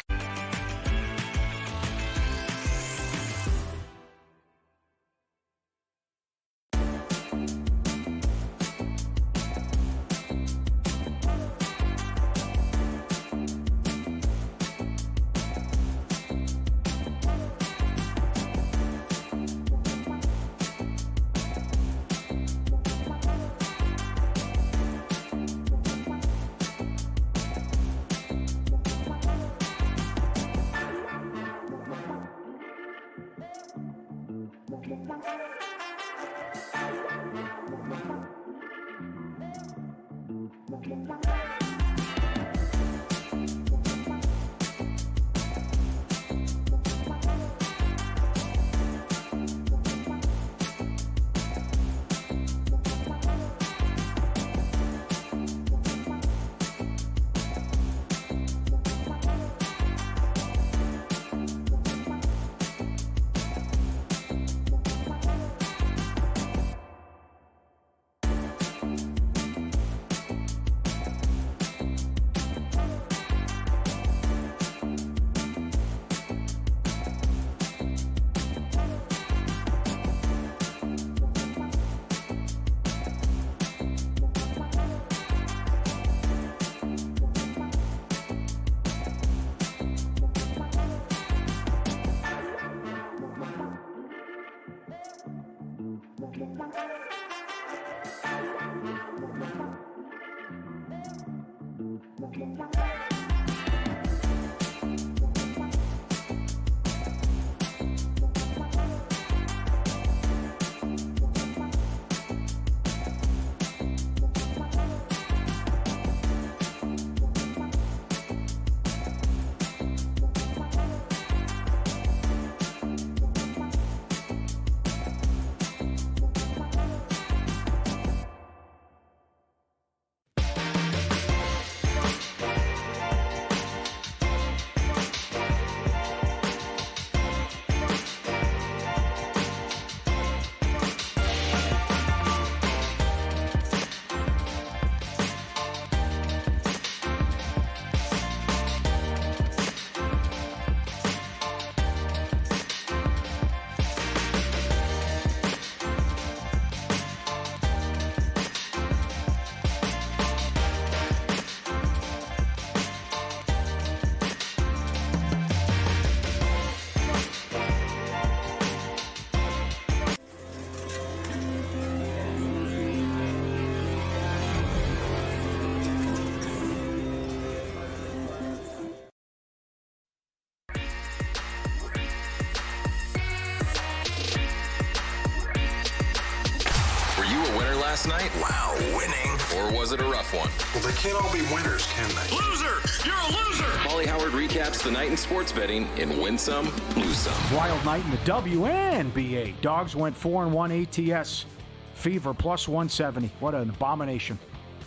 last night? Wow, winning. Or was it a rough one? Well, they can't all be winners, can they? Loser! You're a loser! Paulie Howard recaps the night in sports betting in Win Some, Lose Some. Wild night in the WNBA. Dogs went 4-1 ATS. Fever plus 170. What an abomination.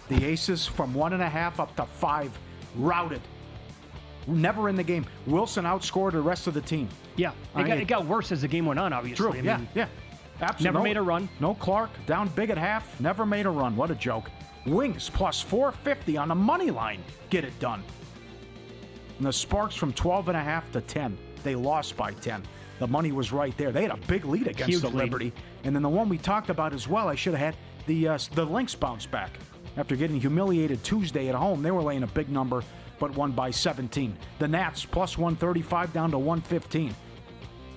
The Aces from 1.5 up to 5. Routed. Never in the game. Wilson outscored the rest of the team. Yeah, it got worse as the game went on, obviously. True, yeah. Absolutely. Never made a run. No Clark, down big at half, never made a run. What a joke. Wings plus 450 on the money line. Get it done. And the Sparks from 12.5 to 10. They lost by 10. The money was right there. They had a big lead against the Liberty. And then the one we talked about as well, I should have had the Lynx bounce back. After getting humiliated Tuesday at home, they were laying a big number, but won by 17. The Nats plus 135 down to 115.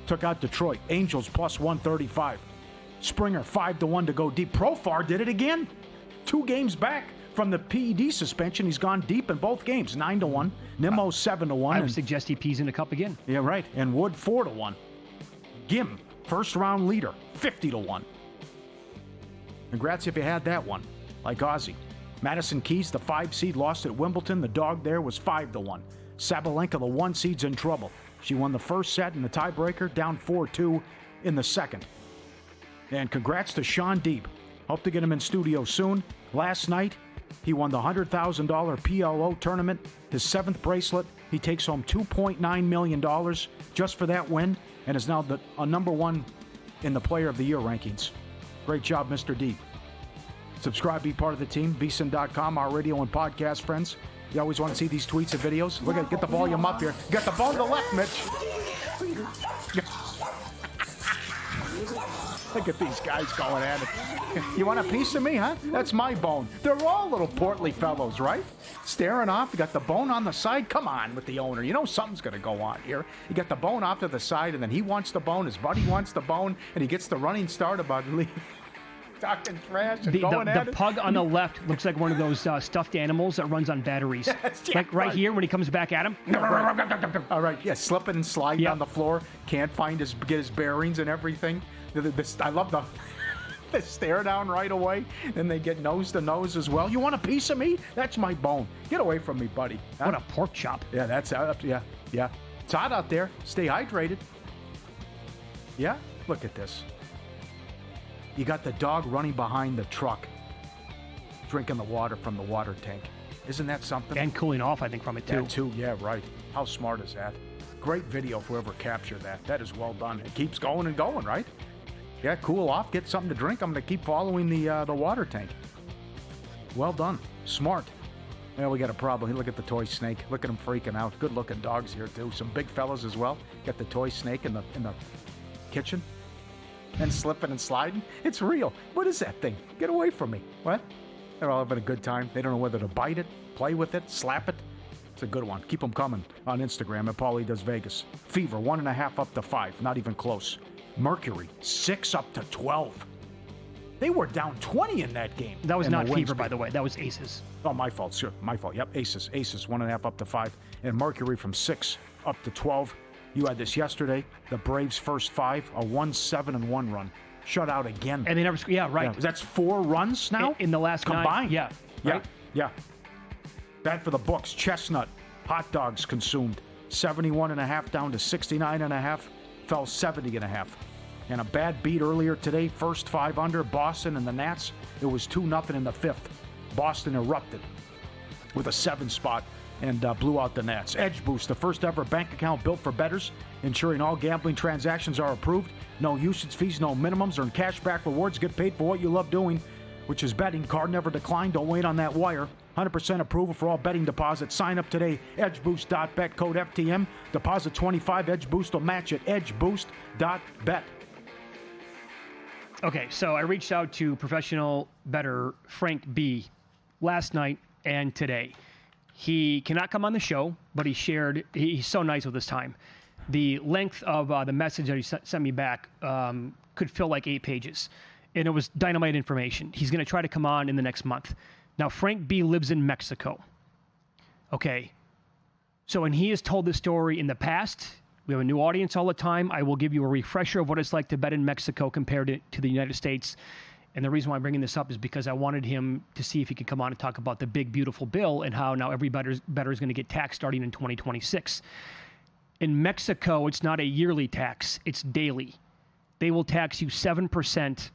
Took out Detroit. Angels plus 135. Springer 5-1 to go deep. Profar did it again. 2 games back from the PED suspension. He's gone deep in both games. 9-1. Nimmo 7-1. I would suggest he pees in the cup again. Yeah, right. And Wood 4-1. Gim, first round leader, 50-1. Congrats if you had that one, like Ozzy. Madison Keys, the 5 seed, lost at Wimbledon. The dog there was 5-1. Sabalenka, the 1 seed's in trouble. She won the first set in the tiebreaker, down 4-2 in the second. And congrats to Sean Deeb. Hope to get him in studio soon. Last night, he won the $100,000 PLO tournament, his 7th bracelet. He takes home $2.9 million just for that win, and is now a number 1 in the Player of the Year rankings. Great job, Mr. Deeb. Subscribe, be part of the team. VSiN.com, our radio and podcast friends. You always want to see these tweets and videos. Look at, get the volume up here. Got the bone to the left, Mitch. Look at these guys going at it. You want a piece of me, huh? That's my bone. They're all little portly fellows, right? Staring off. You got the bone on the side. Come on with the owner. You know something's going to go on here. You got the bone off to the side, and then he wants the bone. His buddy wants the bone, and he gets the running start about talking trash and going at it. The pug on the left looks like one of those stuffed animals that runs on batteries. Like right here when he comes back at him. All right, yeah, slipping and sliding on the floor. Can't find get his bearings and everything. I love the stare down right away. Then they get nose to nose as well. You want a piece of me? That's my bone. Get away from me, buddy. What a pork chop. Yeah, that's yeah. It's hot out there. Stay hydrated. Yeah, look at this. You got the dog running behind the truck, drinking the water from the water tank. Isn't that something? And cooling off, I think, from it, too. That, too. Yeah, right. How smart is that? Great video for whoever captured that. That is well done. It keeps going and going, right? Yeah, cool off, get something to drink. I'm going to keep following the water tank. Well done. Smart. Well, we got a problem. Look at the toy snake. Look at him freaking out. Good-looking dogs here, too. Some big fellas as well. Got the toy snake in the kitchen. And slipping and sliding. It's real. What is that thing? Get away from me. What? They're all having a good time. They don't know whether to bite it, play with it, slap it. It's a good one. Keep them coming on Instagram at Paulie Does Vegas. Fever, 1.5 up to 5. Not even close. Mercury, 6 up to 12. They were down 20 in that game. That was not Fever, by the way. That was Aces. Oh, my fault. Sure. My fault. Yep, Aces. 1.5 up to 5. And Mercury from 6 up to 12. You had this yesterday. The Braves' first 5, a 1-7-1 run. Shut out again. And they never, yeah, right. Yeah, that's 4 runs now? In the last combined. 9. Yeah. Right? Yeah. Bad for the books. Chestnut, hot dogs consumed. 71.5 down to 69.5. Fell 70.5. And a bad beat earlier today. First 5 under. Boston and the Nats. It was 2-0 in the 5th. Boston erupted with a 7 spot. And blew out the Nats. Edge Boost, the first ever bank account built for bettors, ensuring all gambling transactions are approved. No usage fees, no minimums, earn cashback rewards, get paid for what you love doing, which is betting. Card never declined. Don't wait on that wire. 100% approval for all betting deposits. Sign up today. EdgeBoost.bet, code FTM. Deposit $25. Edge Boost will match it. EdgeBoost.bet. Okay, so I reached out to professional bettor Frank B. last night and today. He cannot come on the show, but he shared, he's so nice with his time. The length of the message that he sent me back could fill like 8 pages. And it was dynamite information. He's going to try to come on in the next month. Now, Frank B. lives in Mexico. Okay. So when he has told this story in the past, we have a new audience all the time. I will give you a refresher of what it's like to bet in Mexico compared to the United States. And the reason why I'm bringing this up is because I wanted him to see if he could come on and talk about the big, beautiful bill and how now every bettor is going to get taxed starting in 2026. In Mexico, it's not a yearly tax. It's daily. They will tax you 7%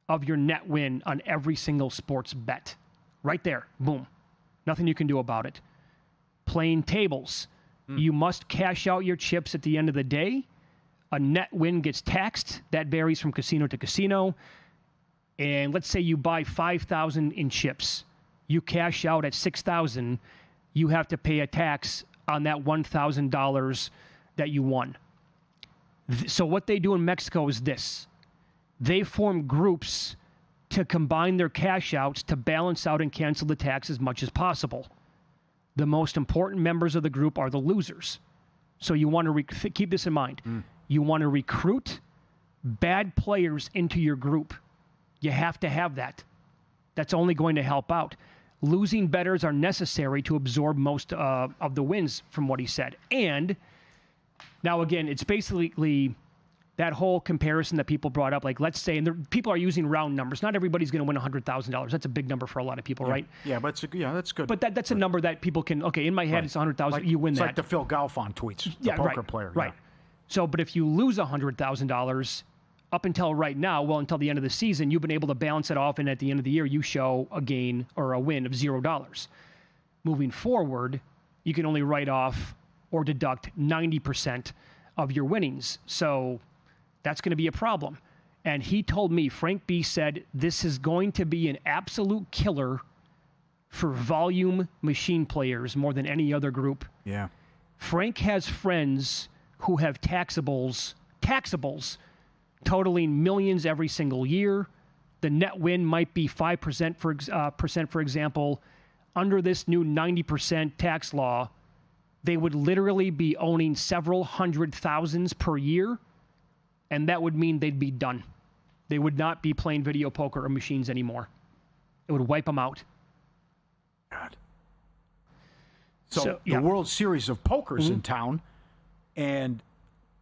of your net win on every single sports bet. Right there. Boom. Nothing you can do about it. Playing tables. You must cash out your chips at the end of the day. A net win gets taxed. That varies from casino to casino. And let's say you buy 5,000 in chips. You cash out at 6,000. You have to pay a tax on that $1,000 that you won. So what they do in Mexico is this. They form groups to combine their cash outs to balance out and cancel the tax as much as possible. The most important members of the group are the losers. So you want to keep this in mind. You want to recruit bad players into your group. You have to have that. That's only going to help out. Losing bettors are necessary to absorb most of the wins, from what he said. And now, again, it's basically that whole comparison that people brought up. Like, let's say, and people are using round numbers. Not everybody's going to win $100,000. That's a big number for a lot of people, right? Yeah, but that's good. But that's a number that people can, okay, in my head, it's 100,000. You win it's that. It's like the Phil Galfond tweets, the poker player. Right. So, but if you lose $100,000 up until right now, well, until the end of the season, you've been able to balance it off, and at the end of the year, you show a gain or a win of $0. Moving forward, you can only write off or deduct 90% of your winnings. So that's going to be a problem. And he told me, Frank B said, this is going to be an absolute killer for volume machine players more than any other group. Yeah. Frank has friends who have taxables totaling millions every single year. The net win might be 5% for example. Under this new 90% tax law, they would literally be owning several hundred thousands per year, and that would mean they'd be done. They would not be playing video poker or machines anymore. It would wipe them out. God. So the World Series of Poker's in town, and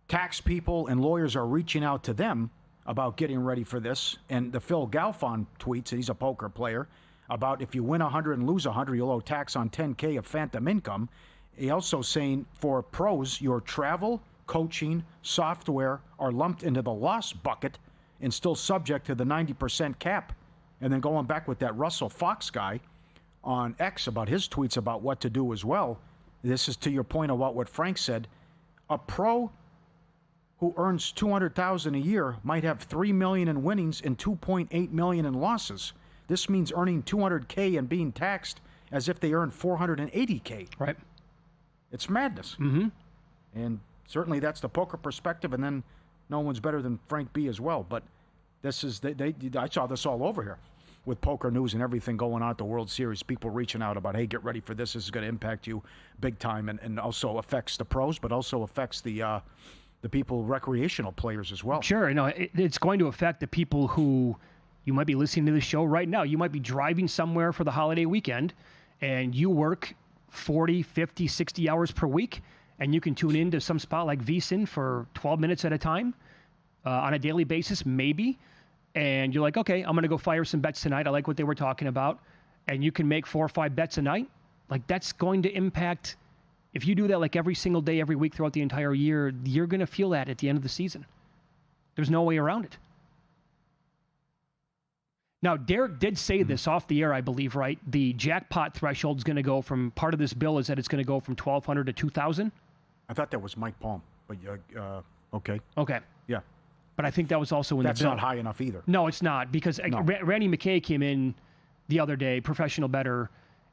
tax people and lawyers are reaching out to them about getting ready for this. And the Phil Galfond tweets, and he's a poker player, about if you win 100 and lose 100, you'll owe tax on $10K of phantom income. He also saying for pros, your travel, coaching, software are lumped into the loss bucket and still subject to the 90% cap. And then going back with that Russell Fox guy on X about his tweets about what to do as well. This is to your point about what Frank said. A pro who earns $200,000 a year might have $3 million in winnings and $2.8 million in losses. This means earning $200K and being taxed as if they earned $480K. Right. It's madness. And certainly that's the poker perspective, and then no one's better than Frank B as well. But this is I saw this all over here with poker news and everything going on at the World Series. People reaching out about, hey, get ready for this. This is going to impact you big time, and also affects the pros, but also affects the people, recreational players as well. Sure. It's going to affect the people who, you might be listening to this show right now. You might be driving somewhere for the holiday weekend, and you work 40, 50, 60 hours per week, and you can tune into some spot like VSiN for 12 minutes at a time on a daily basis, maybe. And you're like, okay, I'm going to go fire some bets tonight. I like what they were talking about. And you can make 4 or 5 bets a night. Like, that's going to impact. If you do that like every single day, every week throughout the entire year, you're going to feel that at the end of the season. There's no way around it. Now, Derek did say this off the air, I believe, right? The jackpot threshold is going to go from, part of this bill is that it's going to go from $1,200 to $2,000. I thought that was Mike Palm, but okay. Okay. Yeah. But I think that was also in That's the bill. not high enough either. No, it's not, because Randy McKay came in the other day, professional bettor,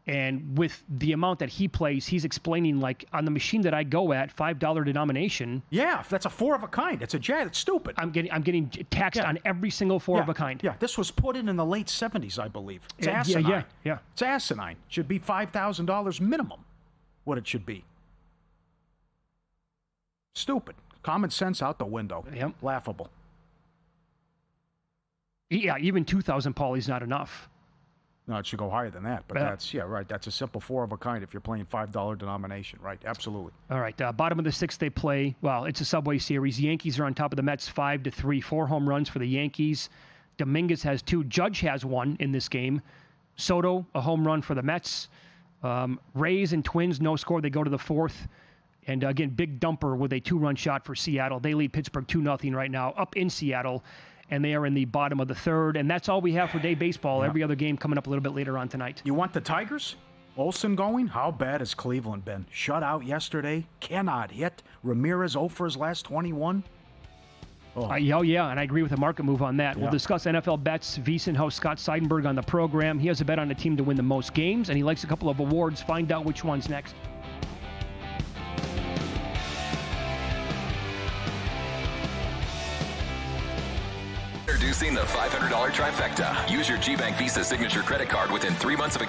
and with the amount that he plays, he's explaining, like, on the machine that I go at, $5 denomination. Yeah, that's a 4 of a kind. It's a jet. It's stupid. I'm getting taxed on every single 4 of a kind. Yeah, this was put in the late 70s, I believe. It's asinine. Yeah. It's asinine. It should be $5,000 minimum, what it should be. Stupid. Common sense out the window. Yep. Laughable. Yeah, even 2,000, Paulie, is not enough. No, it should go higher than that. But that's, right. That's a simple 4 of a kind if you're playing $5 denomination. Right, absolutely. All right, bottom of the 6th they play. Well, it's a Subway Series. Yankees are on top of the Mets 5-3. 4 home runs for the Yankees. Dominguez has 2. Judge has 1 in this game. Soto, a home run for the Mets. Rays and Twins, no score. They go to the 4th. And again, big dumper with a 2-run shot for Seattle. They lead Pittsburgh 2-0 right now, up in Seattle. And they are in the bottom of the 3rd. And that's all we have for day baseball. Every other game coming up a little bit later on tonight. You want the Tigers? Olsen going? How bad has Cleveland been? Shut out yesterday. Cannot hit. Ramirez 0 for his last 21. Yeah, and I agree with the market move on that. We'll discuss NFL bets. VSiN host Scott Seidenberg on the program. He has a bet on a team to win the most games, and he likes a couple of awards. Find out which one's next. Introducing the $500 trifecta. Use your GBank Visa signature credit card within 3 months of a